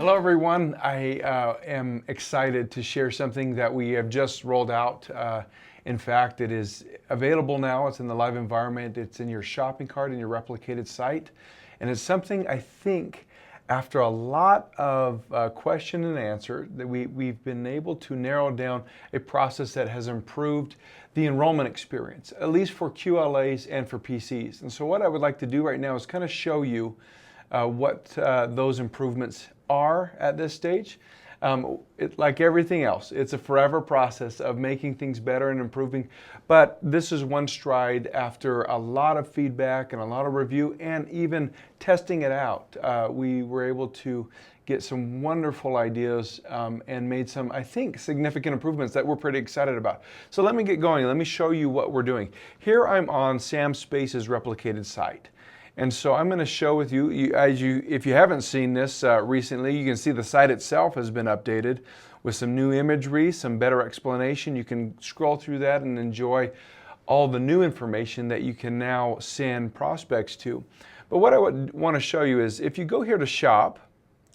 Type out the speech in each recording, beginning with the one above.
Hello everyone, I am excited to share something that we have just rolled out. In fact, it is available now. It's in the live environment. It's in your shopping cart in your replicated site. And it's something I think after a lot of question and answer that we've been able to narrow down a process that has improved the enrollment experience, at least for QLAs and for PCs. And so what I would like to do right now is kind of show you what those improvements are at this stage. Like everything else, it's a forever process of making things better and improving, but this is one stride after a lot of feedback and a lot of review and even testing it out. We were able to get some wonderful ideas and made some, I think, significant improvements that we're pretty excited about. So let me get going. Let me show you what we're doing. Here I'm on Sam Space's replicated site. And so I'm going to show with you, if you haven't seen this recently, you can see the site itself has been updated with some new imagery, some better explanation. You can scroll through that and enjoy all the new information that you can now send prospects to. But what I would want to show you is if you go here to shop,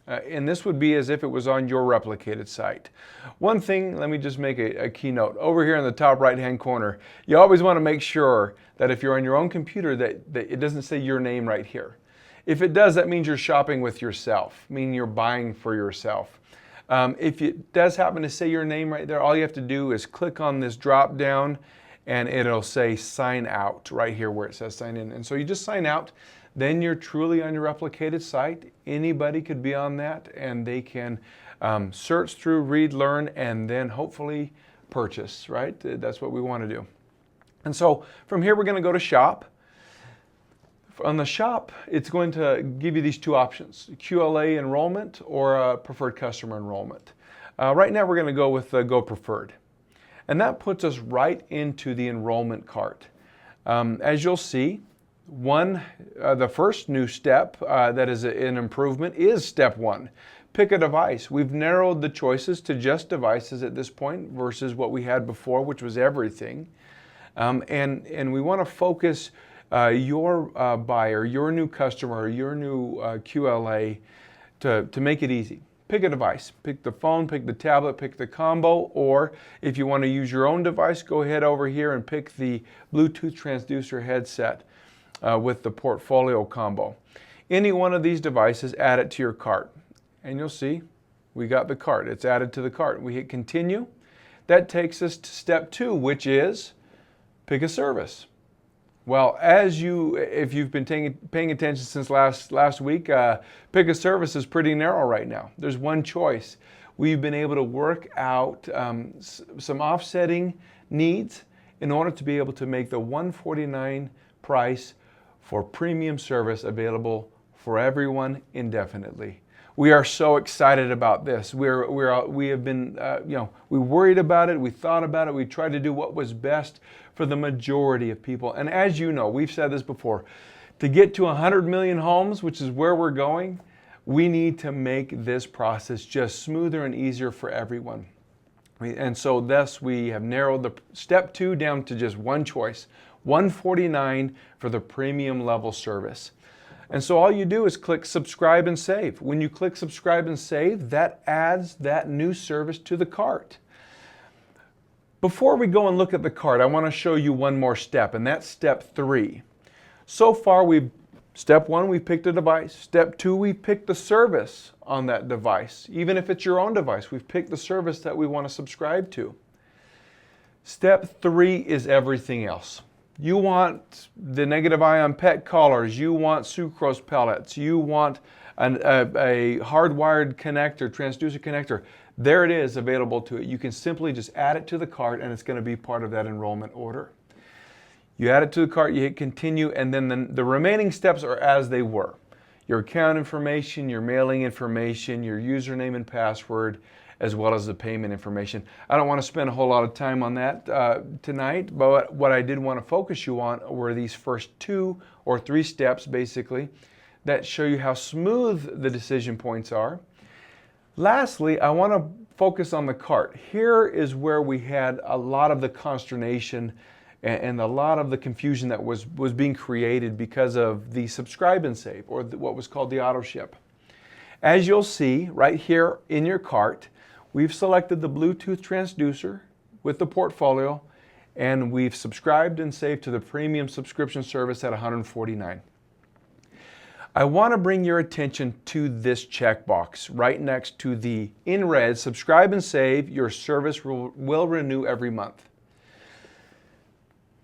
and this would be as if it was on your replicated site. One thing, let me just make a keynote. Over here in the top right-hand corner, you always want to make sure that if you're on your own computer that it doesn't say your name right here. If it does, that means you're shopping with yourself, meaning you're buying for yourself. If it does happen to say your name right there, all you have to do is click on this drop down and it'll say sign out right here where it says sign in. And so you just sign out. Then you're truly on your replicated site. Anybody could be on that and they can search through, read, learn, and then hopefully purchase, right? That's what we want to do. And so from here we're going to go to shop. On the shop, it's going to give you these two options, QLA enrollment or preferred customer enrollment. Right now we're going to go with Go Preferred. And that puts us right into the enrollment cart. As you'll see, the first new step that is an improvement is step one. Pick a device. We've narrowed the choices to just devices at this point versus what we had before, which was everything. And we want to focus your buyer, your new customer, your new QLA to make it easy. Pick a device. Pick the phone, pick the tablet, pick the combo, or if you want to use your own device, go ahead over here and pick the Bluetooth transducer headset with the portfolio combo. Any one of these devices, add it to your cart. And you'll see we got the cart. It's added to the cart. We hit continue. That takes us to step two, which is pick a service. Well, if you've been paying attention since last week, pick a service is pretty narrow right now. There's one choice. We've been able to work out some offsetting needs in order to be able to make the $149 price for premium service available for everyone indefinitely. We are so excited about this. We have been, we worried about it, we thought about it, we tried to do what was best for the majority of people. And as you know, we've said this before, to get to 100 million homes, which is where we're going, we need to make this process just smoother and easier for everyone. And so thus we have narrowed the step two down to just one choice, $149 for the premium level service. And so all you do is click subscribe and save. When you click subscribe and save, that adds that new service to the cart. Before we go and look at the cart, I want to show you one more step, and that's step three. So far, step one, we picked a device. Step two, we picked the service on that device. Even if it's your own device, we've picked the service that we want to subscribe to. Step three is everything else. You want the negative ion PET collars, you want sucrose pellets, you want a hardwired connector, transducer connector. There it is available to it. You can simply just add it to the cart and it's going to be part of that enrollment order. You add it to the cart, you hit continue, and then the remaining steps are as they were. Your account information, your mailing information, your username and password, as well as the payment information. I don't want to spend a whole lot of time on that tonight, but what I did want to focus you on were these first 2 or 3 steps, basically, that show you how smooth the decision points are. Lastly, I want to focus on the cart. Here is where we had a lot of the consternation and a lot of the confusion that was being created because of the subscribe and save, or what was called the auto ship. As you'll see right here in your cart, we've selected the Bluetooth transducer with the portfolio, and we've subscribed and saved to the premium subscription service at $149. I want to bring your attention to this checkbox right next to the in red, subscribe and save, your service will renew every month.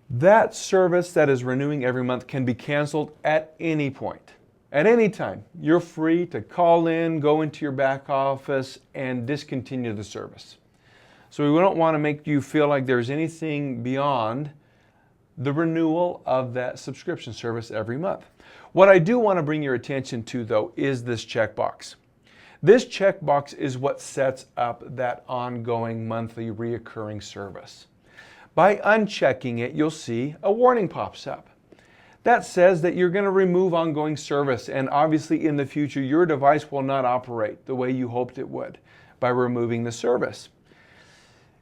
That service that is renewing every month can be canceled at any point, at any time. You're free to call in, go into your back office, and discontinue the service. So we don't want to make you feel like there's anything beyond the renewal of that subscription service every month. What I do want to bring your attention to, though, is this checkbox. This checkbox is what sets up that ongoing monthly reoccurring service. By unchecking it, you'll see a warning pops up. That says that you're going to remove ongoing service, and obviously in the future your device will not operate the way you hoped it would by removing the service.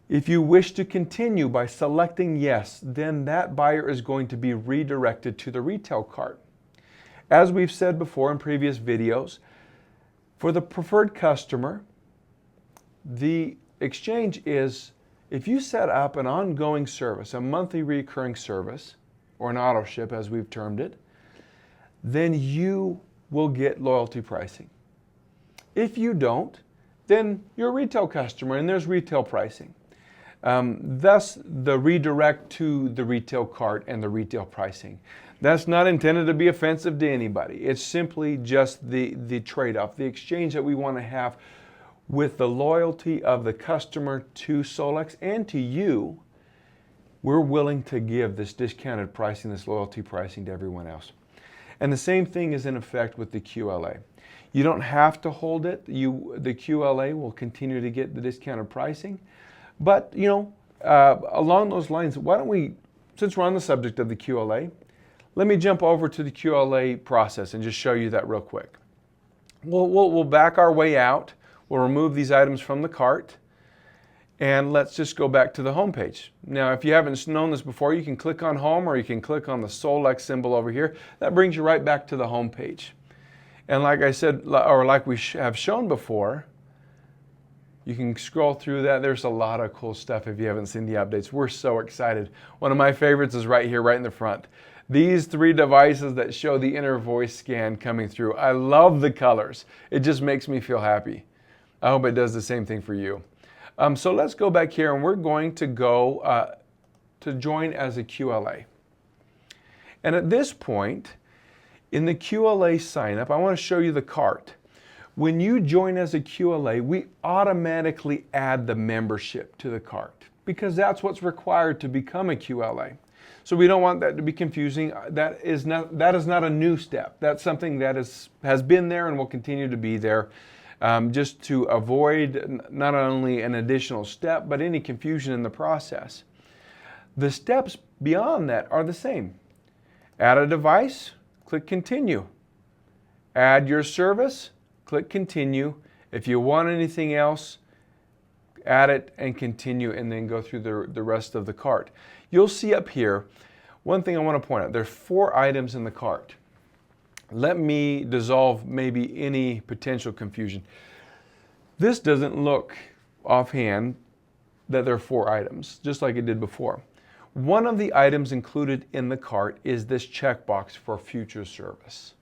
If you wish to continue by selecting yes, then that buyer is going to be redirected to the retail cart. As we've said before in previous videos, for the preferred customer, the exchange is if you set up an ongoing service, a monthly recurring service, or an auto ship as we've termed it, then you will get loyalty pricing. If you don't, then you're a retail customer and there's retail pricing. Thus, the redirect to the retail cart and the retail pricing. That's not intended to be offensive to anybody. It's simply just the trade-off, the exchange that we want to have with the loyalty of the customer to Solex and to you. We're willing to give this discounted pricing, this loyalty pricing to everyone else. And the same thing is in effect with the QLA. You don't have to hold it. The QLA will continue to get the discounted pricing. But, along those lines, why don't we, since we're on the subject of the QLA, let me jump over to the QLA process and just show you that real quick. We'll back our way out. We'll remove these items from the cart. And let's just go back to the home page. Now, if you haven't known this before, you can click on home or you can click on the Solex symbol over here. That brings you right back to the home page. And like I said, or like we have shown before, you can scroll through that. There's a lot of cool stuff if you haven't seen the updates. We're so excited. One of my favorites is right here, right in the front. These 3 devices that show the inner voice scan coming through. I love the colors. It just makes me feel happy. I hope it does the same thing for you. So let's go back here and we're going to go to join as a QLA. And at this point, in the QLA sign up, I want to show you the cart. When you join as a QLA, we automatically add the membership to the cart because that's what's required to become a QLA. So we don't want that to be confusing. That is not a new step. That's something that has been there and will continue to be there. Just to avoid not only an additional step, but any confusion in the process. The steps beyond that are the same. Add a device, click continue. Add your service, click continue. If you want anything else, add it and continue, and then go through the rest of the cart. You'll see up here, one thing I want to point out, there's 4 items in the cart. Let me dissolve maybe any potential confusion. This doesn't look offhand that there are 4 items, just like it did before. One of the items included in the cart is this checkbox for future service.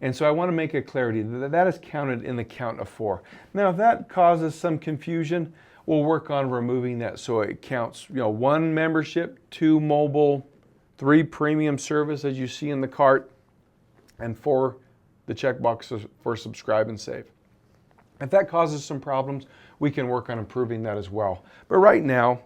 And so I want to make it clarity that that is counted in the count of 4. Now, if that causes some confusion, we'll work on removing that so it counts, 1 membership, 2 mobile, 3 premium service as you see in the cart, and 4 the checkbox for subscribe and save. If that causes some problems, we can work on improving that as well. But right now,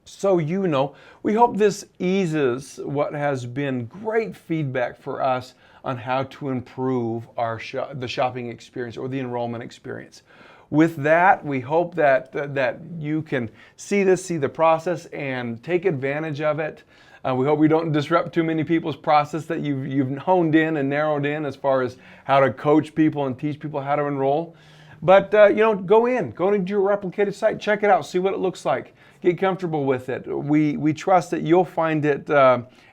so we hope this eases what has been great feedback for us on how to improve the shopping experience or the enrollment experience. With that, we hope that you can see the process and take advantage of it. We hope we don't disrupt too many people's process that you've honed in and narrowed in as far as how to coach people and teach people how to enroll. But go into your replicated site, check it out, see what it looks like. get comfortable with it. We trust that you'll find it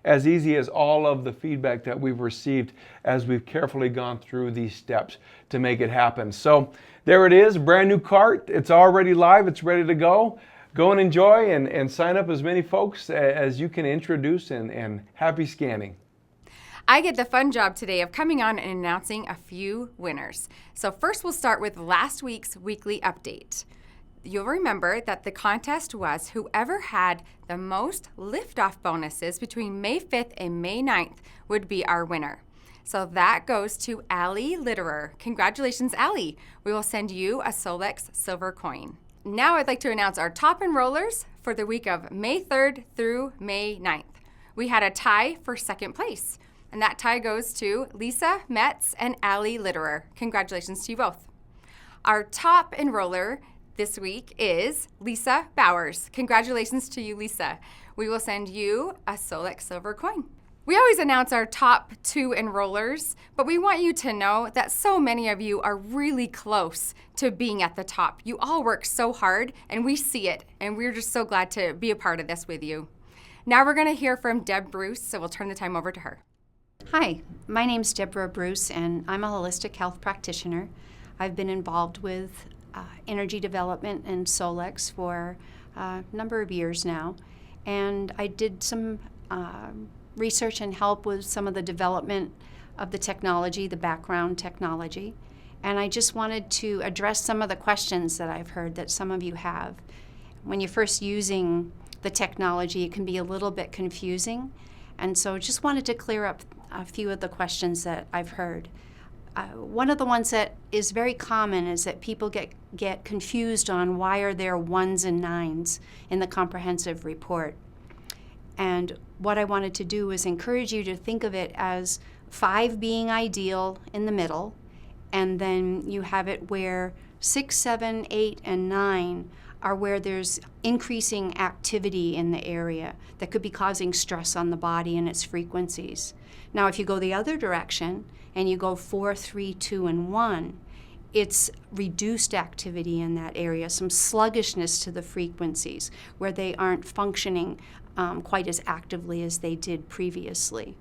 as easy as all of the feedback that we've received as we've carefully gone through these steps to make it happen. So there it is, brand new cart. It's already live. It's ready to go. Go and enjoy and sign up as many folks as you can introduce, and happy scanning. I get the fun job today of coming on and announcing a few winners. So first we'll start with last week's weekly update. You'll remember that the contest was whoever had the most liftoff bonuses between May 5th and May 9th would be our winner. So that goes to Allie Litterer. Congratulations, Allie. We will send you a Solex silver coin. Now I'd like to announce our top enrollers for the week of May 3rd through May 9th. We had a tie for second place, and that tie goes to Lisa Metz and Allie Litterer. Congratulations to you both. Our top enroller this week is Lisa Bowers. Congratulations to you, Lisa. We will send you a Solex silver coin. We always announce our top 2 enrollers, but we want you to know that so many of you are really close to being at the top. You all work so hard, and we see it, and we're just so glad to be a part of this with you. Now we're going to hear from Deb Bruce, so we'll turn the time over to her. Hi, my name's Deborah Bruce, and I'm a holistic health practitioner. I've been involved with energy development and Solex for a number of years now, and I did some research and help with some of the development of the technology, the background technology, and I just wanted to address some of the questions that I've heard that some of you have. When you're first using the technology, it can be a little bit confusing, and so just wanted to clear up a few of the questions that I've heard. One of the ones that is very common is that people get confused on why are there 1s and 9s in the comprehensive report. And what I wanted to do is encourage you to think of it as 5 being ideal in the middle, and then you have it where 6, 7, 8, and 9 are where there's increasing activity in the area that could be causing stress on the body and its frequencies. Now, if you go the other direction and you go 4, 3, 2, and 1, it's reduced activity in that area, some sluggishness to the frequencies where they aren't functioning quite as actively as they did previously.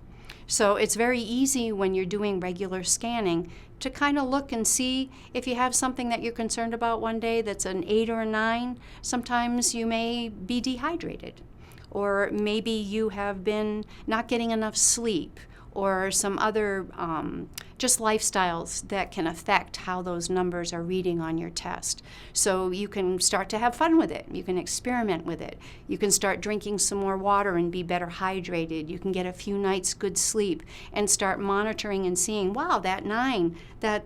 So it's very easy when you're doing regular scanning to kind of look and see if you have something that you're concerned about one day that's an 8 or a 9. Sometimes you may be dehydrated, or maybe you have been not getting enough sleep, or some other just lifestyles that can affect how those numbers are reading on your test. So you can start to have fun with it. You can experiment with it. You can start drinking some more water and be better hydrated. You can get a few nights good sleep and start monitoring and seeing, wow, that 9, that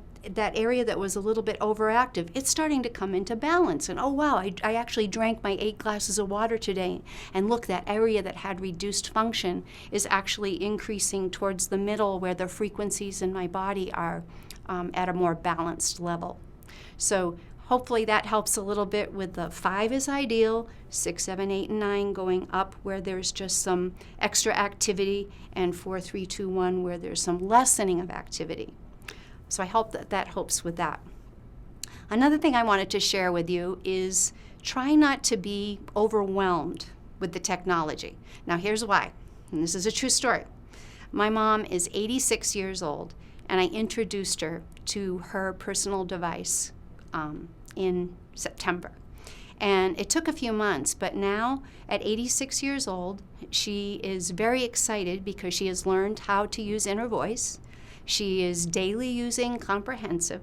area that was a little bit overactive, it's starting to come into balance. And oh wow, I actually drank my 8 glasses of water today. And look, that area that had reduced function is actually increasing towards the middle where the frequencies in my body are at a more balanced level. So hopefully that helps a little bit with the 5 is ideal, 6, 7, 8, and 9 going up where there's just some extra activity, and 4, 3, 2, 1 where there's some lessening of activity. So I hope that helps with that. Another thing I wanted to share with you is try not to be overwhelmed with the technology. Now here's why, and this is a true story. My mom is 86 years old, and I introduced her to her personal device in September. And it took a few months, but now at 86 years old, she is very excited because she has learned how to use inner voice. She is daily using comprehensive.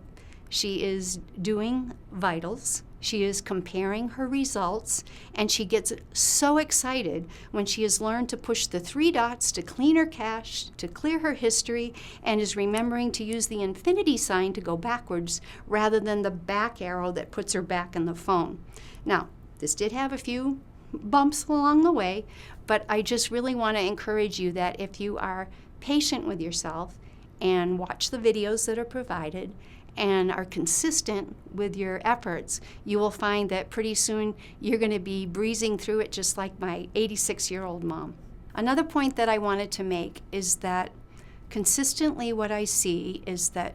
She is doing vitals. She is comparing her results, and she gets so excited when she has learned to push the 3 dots to clean her cache, to clear her history, and is remembering to use the infinity sign to go backwards rather than the back arrow that puts her back in the phone. Now, this did have a few bumps along the way, but I just really want to encourage you that if you are patient with yourself and watch the videos that are provided and are consistent with your efforts, you will find that pretty soon you're going to be breezing through it just like my 86-year-old mom. Another point that I wanted to make is that consistently what I see is that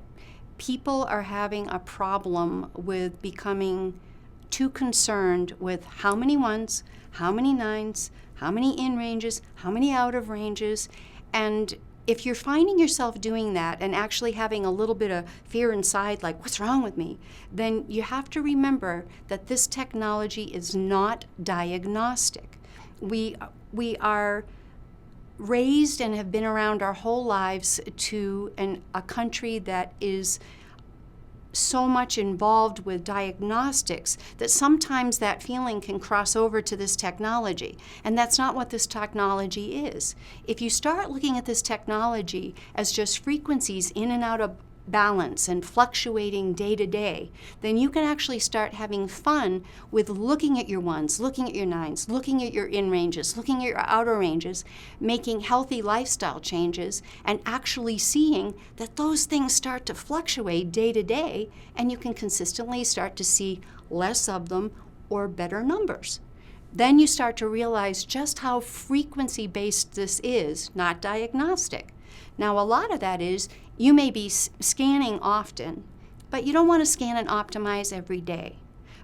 people are having a problem with becoming too concerned with how many 1s, how many nines, how many in ranges, how many out of ranges. And if you're finding yourself doing that and actually having a little bit of fear inside, like, what's wrong with me? Then you have to remember that this technology is not diagnostic. We are raised and have been around our whole lives to a country that is so much involved with diagnostics that sometimes that feeling can cross over to this technology. And that's not what this technology is. If you start looking at this technology as just frequencies in and out of balance and fluctuating day to day, then you can actually start having fun with looking at your ones, looking at your nines, looking at your in ranges, looking at your outer ranges, making healthy lifestyle changes, and actually seeing that those things start to fluctuate day to day, and you can consistently start to see less of them or better numbers. Then you start to realize just how frequency-based this is, not diagnostic. Now, a lot of that is you may be scanning often, but you don't want to scan and optimize every day.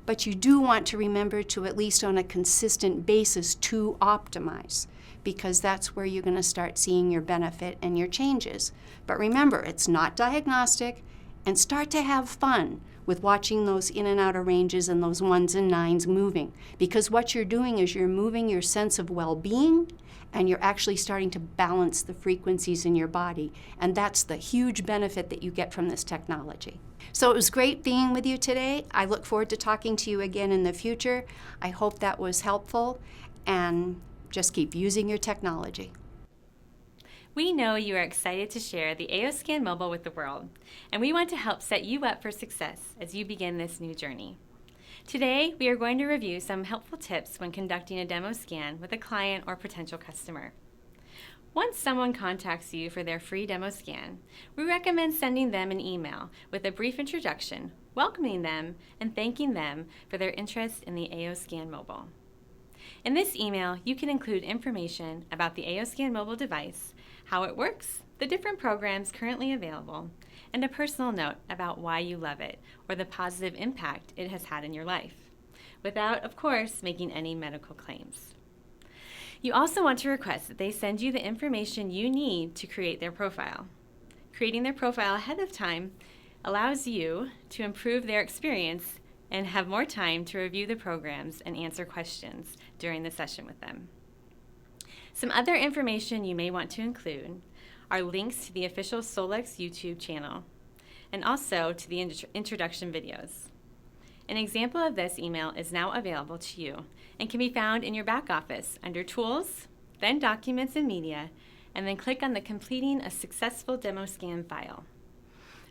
But you do want to remember to, at least on a consistent basis, to optimize, because that's where you're going to start seeing your benefit and your changes. But remember, it's not diagnostic, and start to have fun with watching those in and outer ranges and those ones and nines moving, because what you're doing is you're moving your sense of well-being, and you're actually starting to balance the frequencies in your body. And that's the huge benefit that you get from this technology. So it was great being with you today. I look forward to talking to you again in the future. I hope that was helpful, and just keep using your technology. We know you are excited to share the AOScan Mobile with the world, and we want to help set you up for success as you begin this new journey. Today, we are going to review some helpful tips when conducting a demo scan with a client or potential customer. Once someone contacts you for their free demo scan, we recommend sending them an email with a brief introduction, welcoming them, and thanking them for their interest in the AOScan Mobile. In this email, you can include information about the AOScan Mobile device, how it works, the different programs currently available, and a personal note about why you love it or the positive impact it has had in your life, without, of course, making any medical claims. You also want to request that they send you the information you need to create their profile. Creating their profile ahead of time allows you to improve their experience and have more time to review the programs and answer questions during the session with them. Some other information you may want to include are links to the official Solex YouTube channel, and also to the introduction videos. An example of this email is now available to you and can be found in your back office under Tools, then Documents and Media, and then click on the Completing a Successful Demo Scan file.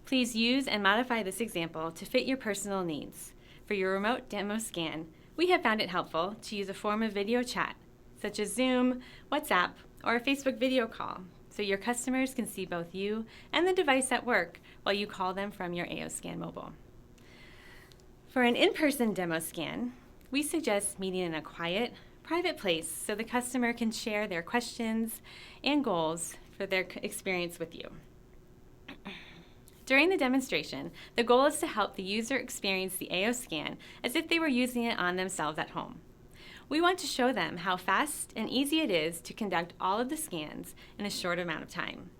Please use and modify this example to fit your personal needs. For your remote demo scan, we have found it helpful to use a form of video chat, such as Zoom, WhatsApp, or a Facebook video call, so your customers can see both you and the device at work while you call them from your AOScan Mobile. For an in-person demo scan, we suggest meeting in a quiet, private place so the customer can share their questions and goals for their experience with you. During the demonstration, the goal is to help the user experience the AOScan as if they were using it on themselves at home. We want to show them how fast and easy it is to conduct all of the scans in a short amount of time.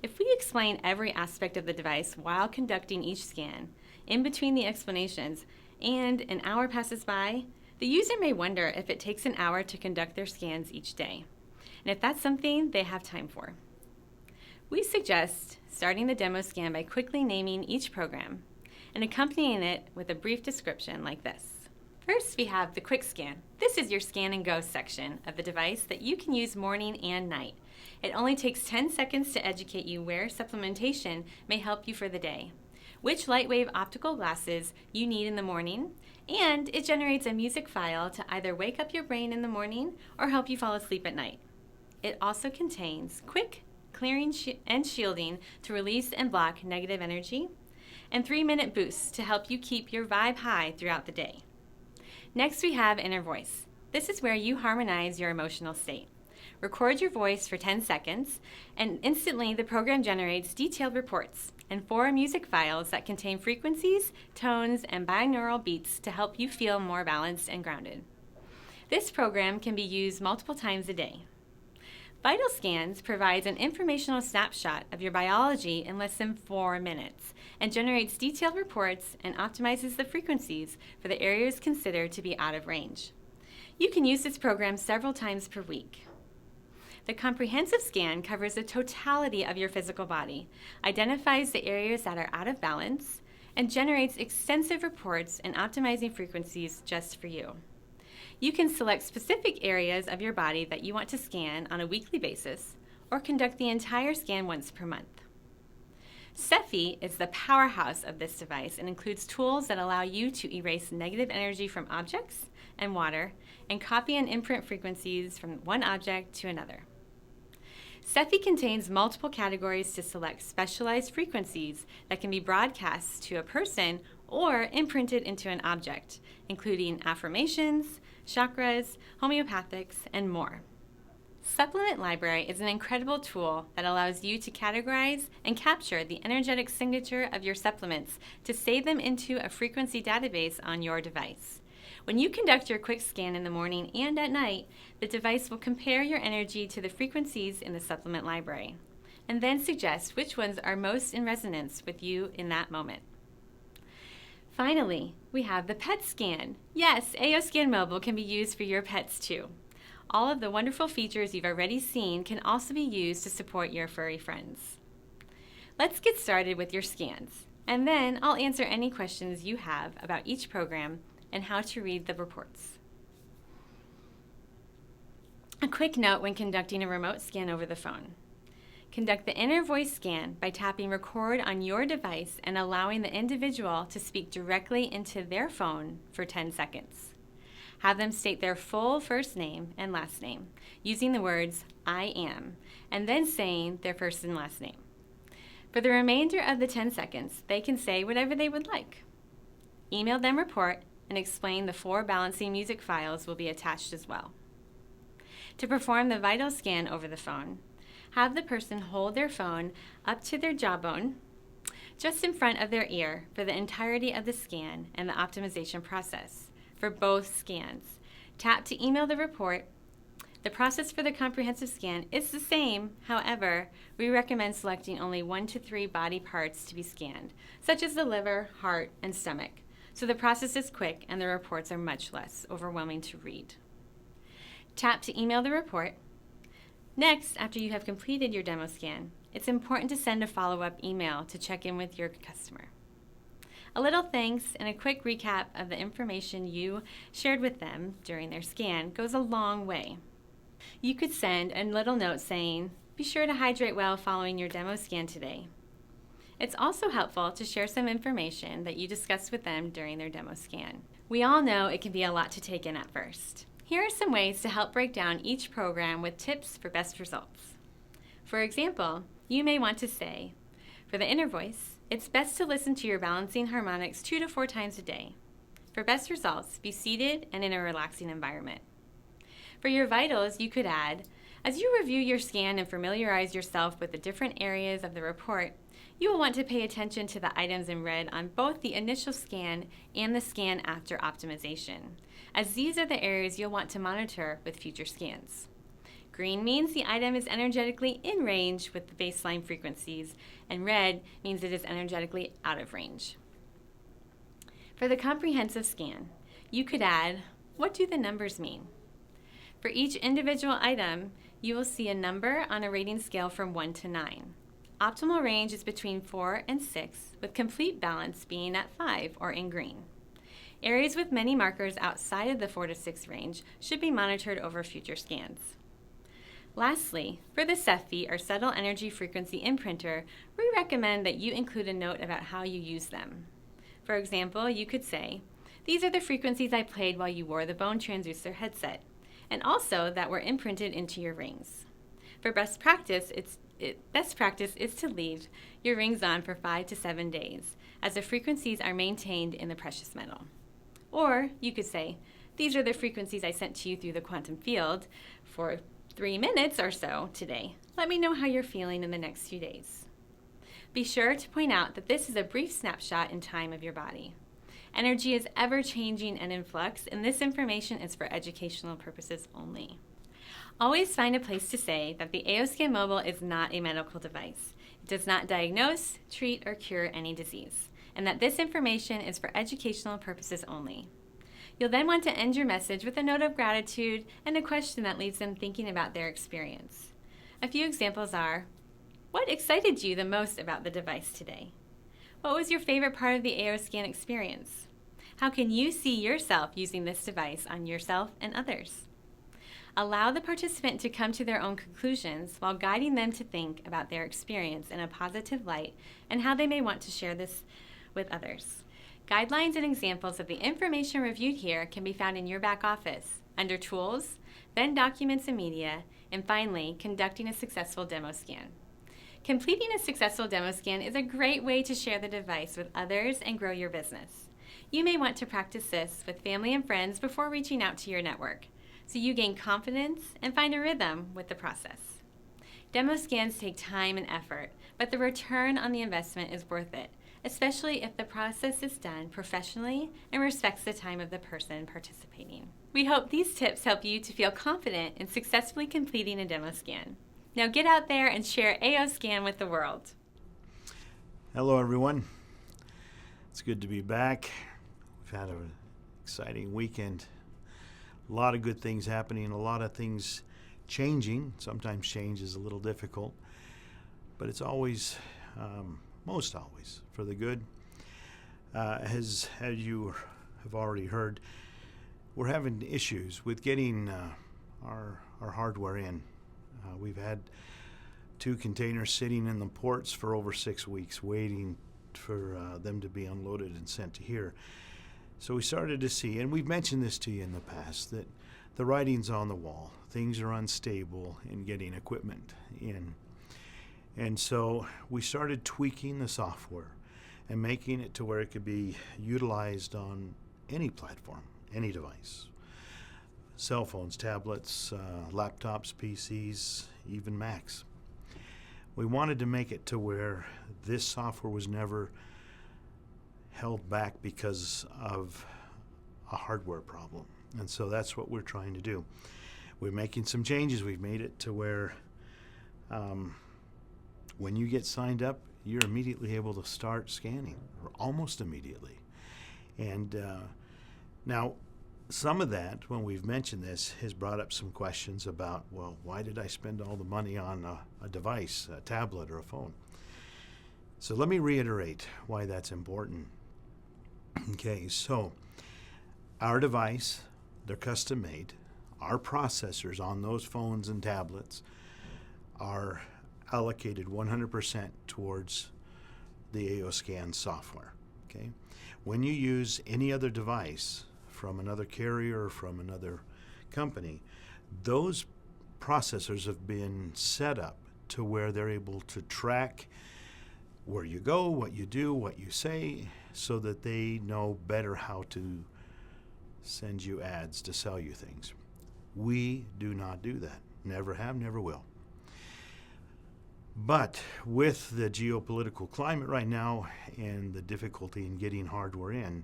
If we explain every aspect of the device while conducting each scan, in between the explanations, and an hour passes by, the user may wonder if it takes an hour to conduct their scans each day, and if that's something they have time for. We suggest starting the demo scan by quickly naming each program and accompanying it with a brief description like this. First, we have the quick scan. This is your scan and go section of the device that you can use morning and night. It only takes 10 seconds to educate you where supplementation may help you for the day, which lightwave optical glasses you need in the morning, and it generates a music file to either wake up your brain in the morning or help you fall asleep at night. It also contains quick clearing and shielding to release and block negative energy, and 3-minute boosts to help you keep your vibe high throughout the day. Next, we have Inner Voice. This is where you harmonize your emotional state. Record your voice for 10 seconds, and instantly the program generates detailed reports and 4 music files that contain frequencies, tones, and binaural beats to help you feel more balanced and grounded. This program can be used multiple times a day. Vital Scans provides an informational snapshot of your biology in less than 4 minutes and generates detailed reports and optimizes the frequencies for the areas considered to be out of range. You can use this program several times per week. The comprehensive scan covers the totality of your physical body, identifies the areas that are out of balance, and generates extensive reports and optimizing frequencies just for you. You can select specific areas of your body that you want to scan on a weekly basis or conduct the entire scan once per month. Cepheid is the powerhouse of this device and includes tools that allow you to erase negative energy from objects and water and copy and imprint frequencies from one object to another. Cepheid contains multiple categories to select specialized frequencies that can be broadcast to a person or imprinted into an object, including affirmations, chakras, homeopathics, and more. Supplement Library is an incredible tool that allows you to categorize and capture the energetic signature of your supplements to save them into a frequency database on your device. When you conduct your quick scan in the morning and at night, the device will compare your energy to the frequencies in the supplement library, and then suggest which ones are most in resonance with you in that moment. Finally, we have the Pet Scan. Yes, AOScan Mobile can be used for your pets too. All of the wonderful features you've already seen can also be used to support your furry friends. Let's get started with your scans, and then I'll answer any questions you have about each program and how to read the reports. A quick note when conducting a remote scan over the phone. Conduct the inner voice scan by tapping record on your device and allowing the individual to speak directly into their phone for 10 seconds. Have them state their full first name and last name using the words "I am" and then saying their first and last name. For the remainder of the 10 seconds, they can say whatever they would like. Email them report and explain the 4 balancing music files will be attached as well. To perform the vital scan over the phone, have the person hold their phone up to their jawbone, just in front of their ear for the entirety of the scan and the optimization process. For both scans, tap to email the report. The process for the comprehensive scan is the same. However, we recommend selecting only 1 to 3 body parts to be scanned, such as the liver, heart, and stomach. So the process is quick and the reports are much less overwhelming to read. Tap to email the report. Next, after you have completed your demo scan, it's important to send a follow-up email to check in with your customer. A little thanks and a quick recap of the information you shared with them during their scan goes a long way. You could send a little note saying, "Be sure to hydrate well following your demo scan today." It's also helpful to share some information that you discussed with them during their demo scan. We all know it can be a lot to take in at first. Here are some ways to help break down each program with tips for best results. For example, you may want to say, for the inner voice, it's best to listen to your balancing harmonics 2 to 4 times a day. For best results, be seated and in a relaxing environment. For your vitals, you could add, as you review your scan and familiarize yourself with the different areas of the report, you will want to pay attention to the items in red on both the initial scan and the scan after optimization, as these are the areas you'll want to monitor with future scans. Green means the item is energetically in range with the baseline frequencies, and red means it is energetically out of range. For the comprehensive scan, you could add, what do the numbers mean? For each individual item, you will see a number on a rating scale from 1 to 9. Optimal range is between 4 and 6, with complete balance being at 5 or in green. Areas with many markers outside of the 4 to 6 range should be monitored over future scans. Lastly, for the Cepheid or Subtle Energy Frequency Imprinter, we recommend that you include a note about how you use them. For example, you could say, these are the frequencies I played while you wore the bone transducer headset, and also that were imprinted into your rings. For best practice, best practice is to leave your rings on for 5 to 7 days, as the frequencies are maintained in the precious metal. Or you could say, these are the frequencies I sent to you through the quantum field for 3 minutes or so today. Let me know how you're feeling in the next few days. Be sure to point out that this is a brief snapshot in time of your body. Energy is ever-changing and in flux, and this information is for educational purposes only. Always find a place to say that the AOScan Mobile is not a medical device. It does not diagnose, treat, or cure any disease, and that this information is for educational purposes only. You'll then want to end your message with a note of gratitude and a question that leaves them thinking about their experience. A few examples are, what excited you the most about the device today? What was your favorite part of the AOScan experience? How can you see yourself using this device on yourself and others? Allow the participant to come to their own conclusions while guiding them to think about their experience in a positive light and how they may want to share this with others. Guidelines and examples of the information reviewed here can be found in your back office, under Tools, then Documents and Media, and finally, Conducting a Successful Demo Scan. Completing a successful demo scan is a great way to share the device with others and grow your business. You may want to practice this with family and friends before reaching out to your network, so you gain confidence and find a rhythm with the process. Demo scans take time and effort, but the return on the investment is worth it, especially if the process is done professionally and respects the time of the person participating. We hope these tips help you to feel confident in successfully completing a demo scan. Now get out there and share AOScan with the world. Hello, everyone. It's good to be back. We've had an exciting weekend. A lot of good things happening, a lot of things changing. Sometimes change is a little difficult, but it's always, most always, for the good. As you have already heard, we're having issues with getting our hardware in. We've had 2 containers sitting in the ports for over 6 weeks waiting for them to be unloaded and sent to here. So we started to see, and we've mentioned this to you in the past, that the writing's on the wall. Things are unstable in getting equipment in. And so we started tweaking the software and making it to where it could be utilized on any platform, any device. Cell phones, tablets, laptops, PCs, even Macs. We wanted to make it to where this software was never held back because of a hardware problem. And so that's what we're trying to do. We're making some changes. We've made it to where when you get signed up, you're immediately able to start scanning, or almost immediately. And now, some of that, when we've mentioned this, has brought up some questions about, well, why did I spend all the money on a device, a tablet or a phone? So let me reiterate why that's important. Okay, so our device, they're custom made. Our processors on those phones and tablets are allocated 100% towards the AOScan software. Okay, when you use any other device from another carrier or from another company, those processors have been set up to where they're able to track where you go, what you do, what you say, so that they know better how to send you ads to sell you things. We do not do that. Never have, never will. But with the geopolitical climate right now and the difficulty in getting hardware in,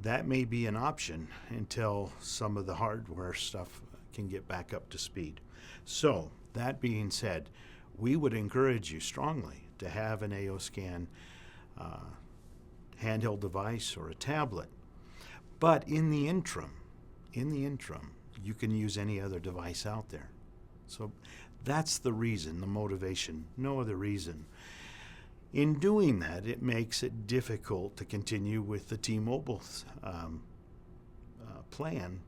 that may be an option until some of the hardware stuff can get back up to speed. So, that being said, we would encourage you strongly to have an AOScan handheld device or a tablet. But in the interim, you can use any other device out there. So that's the reason, the motivation, no other reason. In doing that, it makes it difficult to continue with the T-Mobile plan,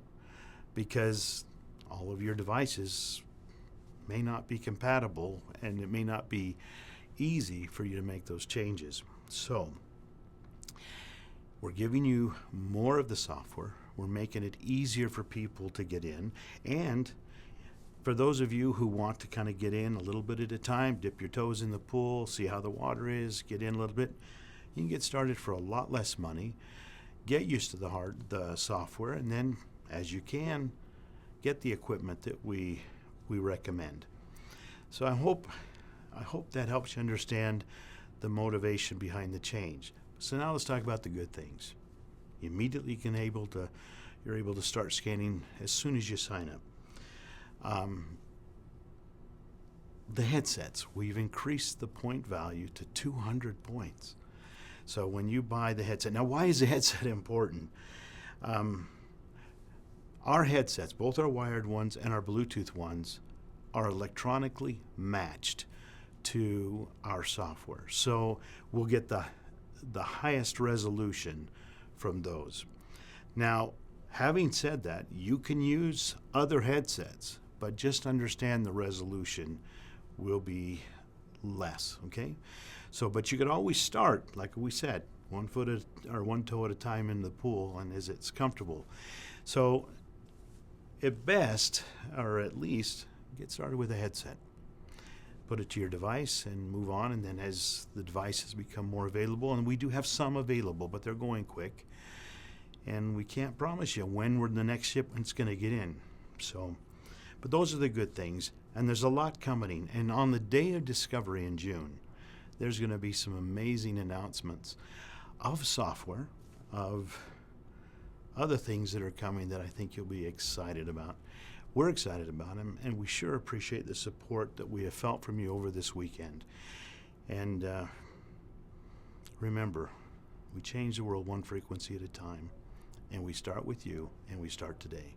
because all of your devices may not be compatible and it may not be easy for you to make those changes. So we're giving you more of the software. We're making it easier for people to get in. And for those of you who want to kind of get in a little bit at a time, dip your toes in the pool, see how the water is, get in a little bit, you can get started for a lot less money, get used to the software, and then as you can, get the equipment that we recommend. So I hope that helps you understand the motivation behind the change. So now let's talk about the good things. Immediately you're able to start scanning as soon as you sign up. The headsets, we've increased the point value to 200 points. So when you buy the headset, now why is the headset important? Our headsets, both our wired ones and our Bluetooth ones, are electronically matched to our software. So we'll get the highest resolution from those. Now, having said that, you can use other headsets, but just understand the resolution will be less, okay? So, but you could always start, like we said, one toe at a time in the pool, and as it's comfortable. So, at best, or at least, get started with a headset. Put it to your device and move on, and then as the devices become more available, and we do have some available, but they're going quick, and we can't promise you when the next shipment's going to get in. So, but those are the good things, and there's a lot coming. And on the day of Discovery in June, there's going to be some amazing announcements of software, of other things that are coming that I think you'll be excited about. We're excited about them, and we sure appreciate the support that we have felt from you over this weekend. And remember, we change the world one frequency at a time, and we start with you, and we start today.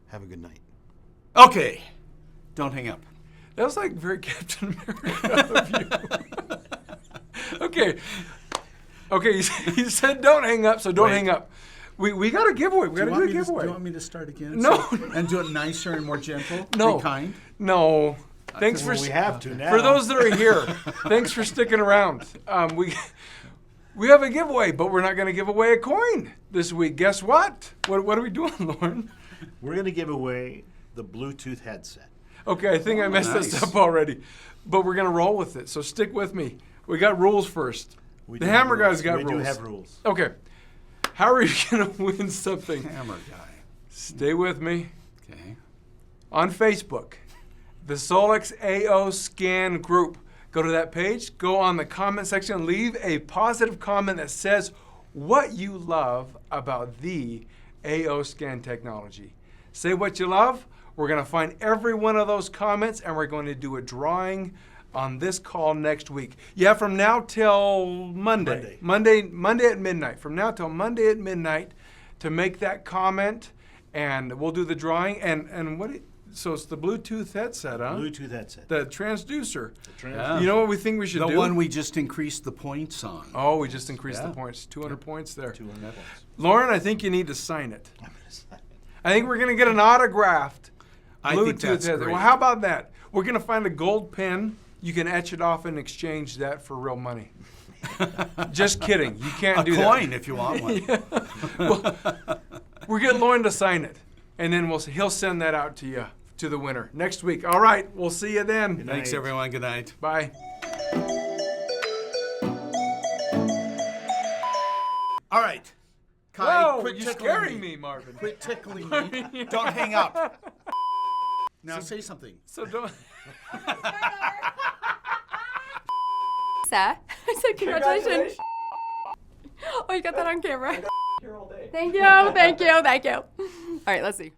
Have a good night. Okay, don't hang up. That was like very Captain America of you. Okay, you said don't hang up, so don't hang up. We got a giveaway. We got to do a giveaway. Do you want me to start again? No. And do it nicer and more gentle? No. Be kind? No. Thanks for We have to now. for those that are here. Thanks for sticking around. We have a giveaway, but we're not going to give away a coin this week. Guess what? What are we doing, Lauren? We're going to give away the Bluetooth headset. Okay, I think I messed this nice. up already, but we're going to roll with it. So stick with me. We got rules first. We The do have Hammer rules. Guy's got rules. We do have rules. Okay. How are you going to win something? Hammer guy. Stay with me. Okay. On Facebook, the Solex AO Scan group. Go to that page, go on the comment section, leave a positive comment that says what you love about the AO Scan technology. Say what you love. We're going to find every one of those comments, and we're going to do a drawing on this call next week. Yeah, from now till Monday at midnight. From now till Monday at midnight to make that comment, and we'll do the drawing. And so it's the Bluetooth headset, huh? Bluetooth headset. The transducer. Yeah. You know what we think we should The do? one we just increased the points on. Oh, we just increased the Yeah. points. 200 points there. 200 points. Lauren, I think you need to sign it. I'm going to sign it. I think we're going to get an autographed I Bluetooth think that's headset. great. Well, how about that? We're going to find a gold pen. You can etch it off and exchange that for real money. Just kidding. You can't A do coin if you want one. that. Well, we'll get Lauren to sign it, and then he'll send that out to you, to the winner, next week. All right. We'll see you then. Thanks, everyone. Good night. Bye. All right. Kai, Whoa, quit you're tickling scaring me, Marvin. Quit tickling me. Don't hang up. Now say something. So don't. Lisa, I said congratulations. Oh, you got that on camera. Thank you. All right, let's see.